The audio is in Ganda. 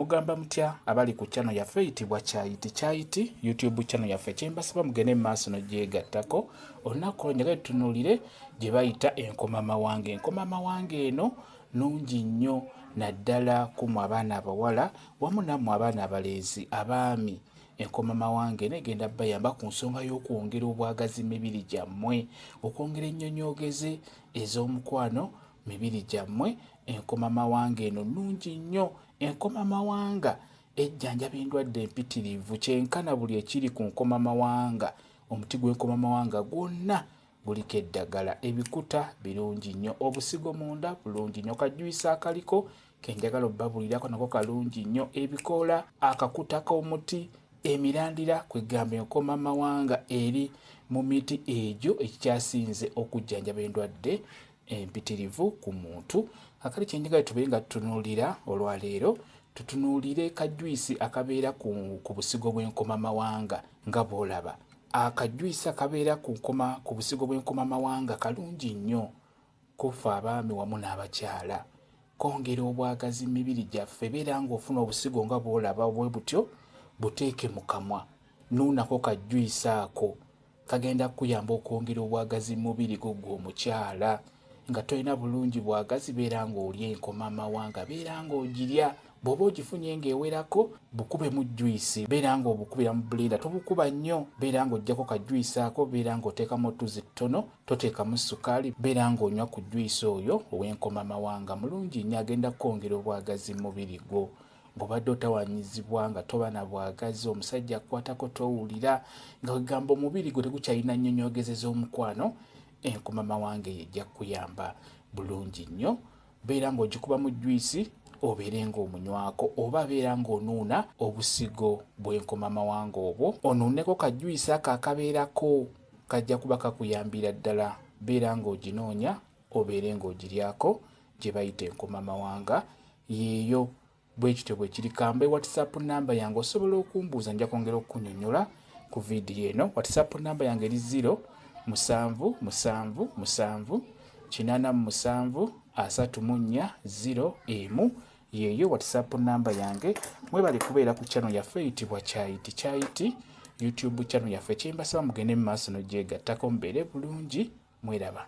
Mugamba mutya abali ku channel yaffe eyitibwa Kyayiti YouTube channel yaffe kyembasaba mugende mu maaso n'ogyegattako olunaku njagala tutunuulire gye bayita enkomamawanga. Enkomamawanga eno nnungi nnyo naddala ku mmwe abaana abawala wamu nammwe abaana abalenzi abaami. Enkomamawanga eno egenda bayamba ku nsonga y'okwongera obwagazi mibiri gyammwe, okwongera ennyonyoogeze ez'omukwano mibiri gyammwe. Enkomamawanga eno nnungi nnyo. Enkomamawanga ejjanjaba endwadde empitirivu, kyenkana buli ekiri ku nkomamawanga. Omuti gw'enkomamawanga gwonna guliko eddagala. Ebikuta birungi nnyo, obusigo munda bulungi nnyo, kajuyisa akaliko kenjagala obbabulirako nako kalungi nnyo, ebikoola, akakuta k'omuti, emirandira, kwegamba enkomamawanga eri mu miti egyo ekikyasinze okujjanjaba endwadde empitirivu ku muntu. Akali kyenjagala tubeere nga tutunuulira olwaleero, tutunuulire kajuyisi akabeera ku busigo bw'enkomamawanga nga bw'olaba. Akajuyisi akabeera ku busigo bw'enkomamawanga kalungi nnyo kufa abaami wamu n'abakyala, kongera obwagazi mibiri gyaffe. Beera ng'ofuna obusigo nga bw'olaba bwe butyo, buteeke mu kamwa, nuunako kajuyisi ako, kagenda kuyamba okwongera obwagazi mubiri gwo omukyala. Nga tolina bulungi bwagazi, beera ng'olya enkomamawanga, beera ng'ogirya. Bw'oba ogifunye ng'ewerako, bukube mu juyisi, beera ng'obukubira mu blender, tobukuba nnyo, beera ng'oggyako kajuyisi ako, beera ng'oteekamu otuzi ttono, toteekamu ssukaali, beera ng'onywa ku juyisi oyo ow'enkomamawanga. Mulungi nnyo, agenda kwongera obwagazi mu mubiri gwo. Bw'obadde otawanyizibwa nga toba na bwagazi, omusajja akukwatako towulira, nga wegamba omubiri gwo tegukyalina nnyonyoogeze z'omukwano, enkomamawanga eyo ejja kuyamba bulungi nnyo. Beera ng'ogikuba mu juyisi obeere ng'omunywako, oba beera ng'onuuna obusigo bw'enkomamawanga obwo, onuuneko kajuyisi ako akabeerako, kajja kuba kakuyambira ddala. Beera ng'oginoonya obeere ng'ogiryako, gye bayita enkomamawanga yeeyo. Bwe kityo bwe kiri. Kambe WhatsApp namba yange osobola okumbuuza, nja kwongera okukunnyonnyola ku viidiyo eno. WhatsApp namba yange eri 0778784 yeeyo WhatsApp namba yange. Mwebale kubeera ku channel yaffe eyitibwa Kyayiti YouTube channel yaffe kyembasaba mugende mu maaso n'ogyegattako mubeere bulungi. Mweraba.